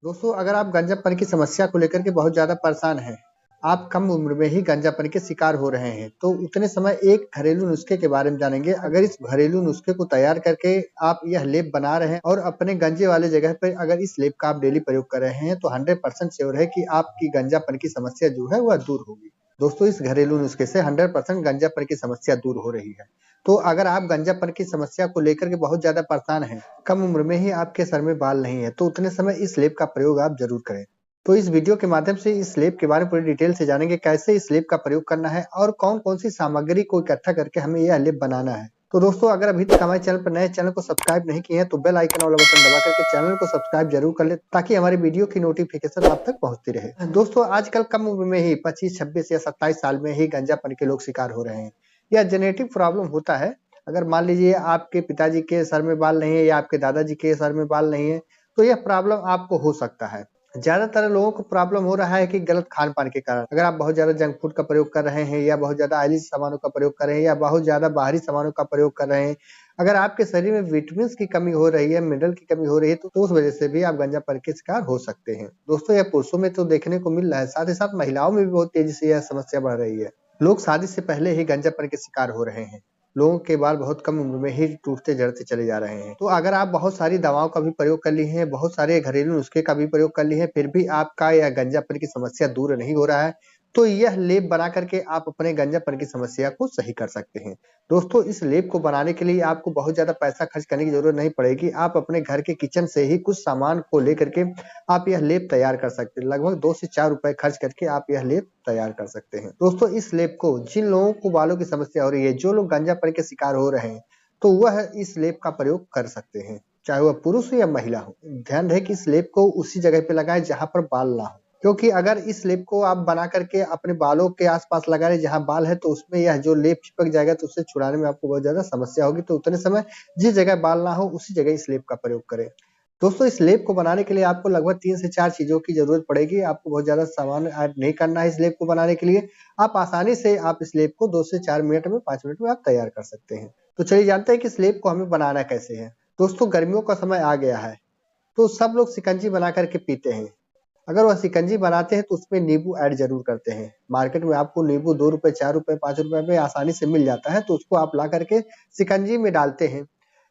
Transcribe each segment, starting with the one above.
दोस्तों, अगर आप गंजापन की समस्या को लेकर के बहुत ज़्यादा परेशान हैं, आप कम उम्र में ही गंजापन के शिकार हो रहे हैं, तो उतने समय एक घरेलू नुस्खे के बारे में जानेंगे। अगर इस घरेलू नुस्खे को तैयार करके आप यह लेप बना रहे हैं और अपने गंजे वाले जगह पर अगर इस लेप का आप डेली प्रयोग कर रहे हैं, तो 100% श्योर है कि आपकी गंजापन की समस्या जो है वह दूर होगी। दोस्तों, इस घरेलू नुस्खे से 100% गंजापन की समस्या दूर हो रही है। तो अगर आप गंजापन की समस्या को लेकर के बहुत ज़्यादा परेशान हैं, कम उम्र में ही आपके सर में बाल नहीं है, तो उतने समय इस लेप का प्रयोग आप ज़रूर करें। तो इस वीडियो के माध्यम से इस लेप के बारे में पूरी डिटेल से जानेंगे, कैसे इस लेप का प्रयोग करना है और कौन-कौन सी सामग्री को इकट्ठा करके हमें यह लेप बनाना है। तो दोस्तों, अगर अभी तक हमारे चैनल पर नए चैनल को सब्सक्राइब नहीं किए हैं, तो बेल आइकन वाला बटन दबा करके चैनल को सब्सक्राइब जरूर कर लें, ताकि हमारी वीडियो की नोटिफिकेशन आप तक पहुंचती रहे। दोस्तों, आजकल कम उम्र में ही 25, 26 या 27 साल में ही गंजापन के लोग शिकार हो रहे हैं। यह जेनेटिक प्रॉब्लम होता है। अगर मान लीजिए आपके पिताजी के सर में बाल नहीं है या आपके दादाजी के सर में बाल नहीं है, तो यह प्रॉब्लम आपको हो सकता है। ज्यादातर लोगों को प्रॉब्लम हो रहा है कि गलत खान पान के कारण। अगर आप बहुत ज्यादा जंक फूड का प्रयोग कर रहे हैं या बहुत ज्यादा ऑयली सामानों का प्रयोग कर रहे हैं या बहुत ज्यादा बाहरी सामानों का प्रयोग कर रहे हैं, अगर आपके शरीर में विटामिन की कमी हो रही है, मिनरल की कमी हो रही है, तो उस वजह से भी आप गंजापन के शिकार हो सकते हैं। दोस्तों, यह पुरुषों में तो देखने को मिल रहा है, साथ ही साथ महिलाओं में भी बहुत तेजी से यह समस्या बढ़ रही है। लोग शादी से पहले ही गंजापन के शिकार हो रहे हैं। लोगों के बाल बहुत कम उम्र में ही टूटते जड़ते चले जा रहे हैं। तो अगर आप बहुत सारी दवाओं का भी प्रयोग कर ली हैं, बहुत सारे घरेलू नुस्खे का भी प्रयोग कर ली हैं, फिर भी आपका यह गंजापन की समस्या दूर नहीं हो रहा है, तो यह लेप बना करके आप अपने गंजापन की समस्या को सही कर सकते हैं। दोस्तों, इस लेप को बनाने के लिए आपको बहुत ज्यादा पैसा खर्च करने की जरूरत नहीं पड़ेगी। आप अपने घर के किचन से ही कुछ सामान को लेकर के आप यह लेप तैयार कर सकते हैं। लगभग 2 से 4 रुपए खर्च करके आप यह लेप तैयार कर सकते हैं। दोस्तों, इस लेप को जिन लोगों को बालों की समस्या हो रही है, जो लोग गंजापन के शिकार हो रहे हैं, तो वह इस लेप का प्रयोग कर सकते हैं, चाहे वह पुरुष हो या महिला हो। ध्यान रहे कि इस लेप को उसी जगह पे लगाएं जहां पर बाल ना हो, क्योंकि अगर इस लेप को आप बना करके अपने बालों के आसपास लगा रहे जहां बाल है, तो उसमें यह जो लेप चिपक जाएगा, तो उसे छुड़ाने में आपको बहुत ज्यादा समस्या होगी। तो उतने समय जिस जगह बाल ना हो, उसी जगह इस लेप का प्रयोग करें। दोस्तों, इस लेप को बनाने के लिए आपको लगभग 3 से 4 चीजों की जरूरत पड़ेगी। आपको बहुत ज्यादा सामान ऐड नहीं करना है इस लेप को बनाने के लिए। आप आसानी से आप इस लेप को 2 से 4 मिनट में, 5 मिनट में आप तैयार कर सकते हैं। तो चलिए जानते हैं कि इस लेप को हमें बनाना कैसे है। दोस्तों, गर्मियों का समय आ गया है, तो सब लोग शिकंजी बना करके पीते हैं। अगर वह शिकंजी बनाते हैं तो उसमें नींबू ऐड जरूर करते हैं। मार्केट में आपको नींबू 2 रुपए, 4 रुपए, 5 रुपए में आसानी से मिल जाता है, तो उसको आप ला करके शिकंजी में डालते हैं।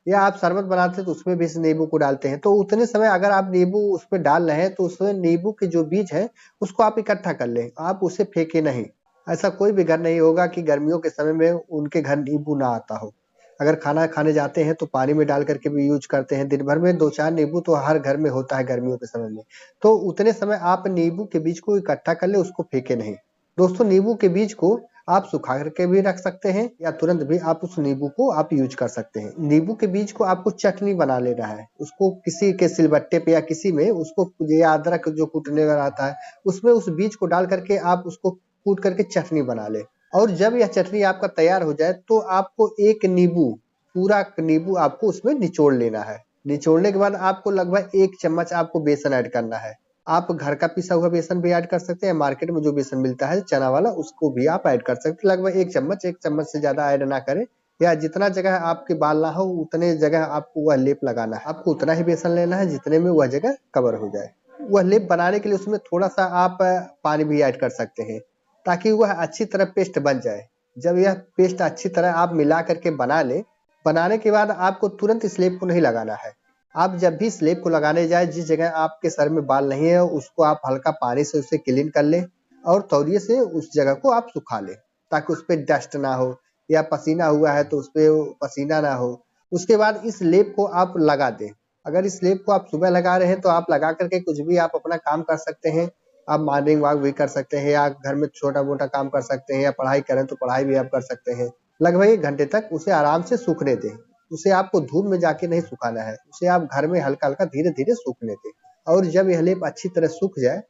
या आप शरबत बनाते हैं तो उसमें भी इस नींबू को डालते हैं। तो उतने समय अगर आप नींबू उसमें डाल रहे हैं, तो उसमें नींबू के जो बीज है उसको आप इकट्ठा कर लें, आप उसे फेंके नहीं। ऐसा कोई भी घर नहीं होगा कि गर्मियों के समय में उनके घर नींबू ना आता हो। अगर खाना खाने जाते हैं तो पानी में डाल करके भी यूज करते हैं। दिन भर में 2-4 नींबू तो हर घर में होता है गर्मियों के समय में। तो उतने समय आप नींबू के बीज को इकट्ठा कर ले, उसको फेंके नहीं। दोस्तों, नींबू के बीज को आप सुखा करके भी रख सकते हैं या तुरंत भी आप उस नींबू को आप यूज कर सकते हैं। नींबू के बीज को आपको चटनी बना लेना है। उसको किसी के सिलबट्टे पे या किसी में उसको, या अदरक जो कूटने वाला आता है, उसमें उस बीज को डाल करके आप उसको कूट करके चटनी बना ले। और जब यह चटनी आपका तैयार हो जाए, तो आपको एक नींबू, पूरा नींबू आपको उसमें निचोड़ लेना है। निचोड़ने के बाद आपको लगभग 1 चम्मच आपको बेसन ऐड करना है। आप घर का पिसा हुआ बेसन भी ऐड कर सकते हैं, मार्केट में जो बेसन मिलता है चना वाला, उसको भी आप ऐड कर सकते हैं। लगभग 1 चम्मच, 1 चम्मच से ज्यादा ऐड ना करें। या जितना जगह आपके बाल ना हो, उतने जगह आपको वह लेप लगाना है। आपको उतना ही बेसन लेना है जितने में वह जगह कवर हो जाए। वह लेप बनाने के लिए उसमें थोड़ा सा आप पानी भी ऐड कर सकते हैं, ताकि वह अच्छी तरह पेस्ट बन जाए। जब यह पेस्ट अच्छी तरह आप मिला करके बना ले, बनाने के बाद आपको तुरंत स्लेब को नहीं लगाना है। आप जब भी स्लेब को लगाने जाए, जिस जगह आपके सर में बाल नहीं है, उसको आप हल्का पानी से उसे क्लीन कर लें और तौलिए से उस जगह को आप सुखा लें, ताकि उस पे डस्ट ना हो, या पसीना हुआ है तो उस पे पसीना ना हो। उसके बाद इस लेप को आप लगा दें। अगर इस लेप को आप सुबह लगा रहे हैं, तो आप लगा करके कुछ भी आप अपना काम कर सकते हैं। आप मॉर्निंग वॉक भी कर सकते हैं, या घर में छोटा-मोटा काम कर सकते हैं, या पढ़ाई करें तो पढ़ाई भी आप कर सकते हैं। लगभग 1 घंटे तक उसे आराम से सूखने दें। उसे आपको धूप में जाके नहीं सुखाना है, उसे आप घर में हल्का-हल्का, धीरे-धीरे सूखने दें। और जब यह लेप अच्छी तरह सूख जाए,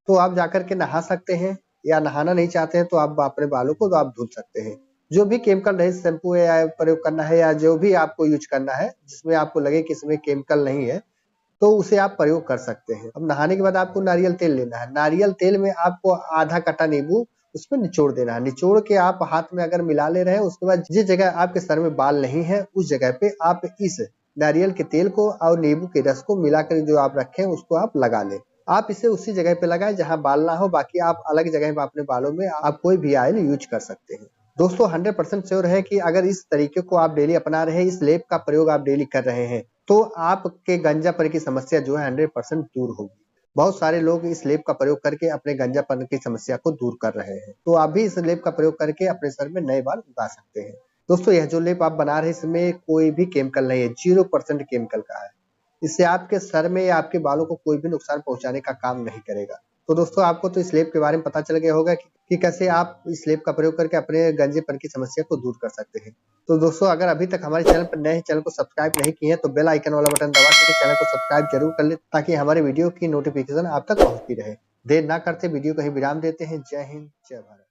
तो आप जाकर के नहा सकते हैं, या नहाना नहीं चाहते हैं तो आप अपने बालों को तो आप धुल सकते हैं। जो भी केमिकल रहित शैम्पू या प्रयोग करना है, या जो भी आपको यूज़ करना है, जिसमें आपको लगे कि इसमें केमिकल नहीं है, तो उसे आप प्रयोग कर सकते हैं। अब नहाने के बाद आपको नारियल तेल लेना है। नारियल तेल में आपको आधा कटा नींबू उसमें निचोड़ देना है। निचोड़ के आप हाथ में अगर मिला ले रहे हैं, उसके बाद जिस जगह आपके सर में बाल नहीं है, उस जगह पे आप इस नारियल के तेल को और नींबू के रस को मिलाकर जो आप रखे हैं, उसको आप लगा लें। आप इसे उसी जगह पे लगाएं जहां बाल ना हो, बाकी आप अलग जगह पे अपने बालों में आप कोई भी ऑयल यूज कर सकते हैं। दोस्तों 100% श्योर है कि अगर इस तरीके को आप डेली अपना रहे हैं, इस लेप का प्रयोग आप डेली कर रहे हैं, तो आपके गंजापन की समस्या जो है 100% दूर होगी। बहुत सारे लोग इस लेप का प्रयोग करके अपने गंजापन की समस्या को दूर कर रहे हैं, तो आप भी इस लेप का प्रयोग करके अपने सर में नए बाल उगा सकते हैं। दोस्तों यह जो लेप आप बना रहे हैं इसमें कोई भी केमिकल नहीं है, 0% केमिकल का है। इससे आपके सर में या आपके बालों को कोई भी नुकसान पहुंचाने का काम नहीं करेगा। तो दोस्तों आपको तो इस लेप के बारे में पता चल गया होगा कि कैसे आप इस लेप का प्रयोग करके अपने गंजेपन की समस्या को दूर कर सकते हैं। तो दोस्तों अगर अभी तक हमारे चैनल पर नए हैं, चैनल को सब्सक्राइब नहीं किए हैं, तो बेल आइकन वाला बटन दबा के चैनल को सब्सक्राइब जरूर कर ले, ताकि हमारे वीडियो की नोटिफिकेशन आप तक पहुंचती रहे। देर ना करते वीडियो को ही विराम देते हैं। जय हिंद, जय भारत।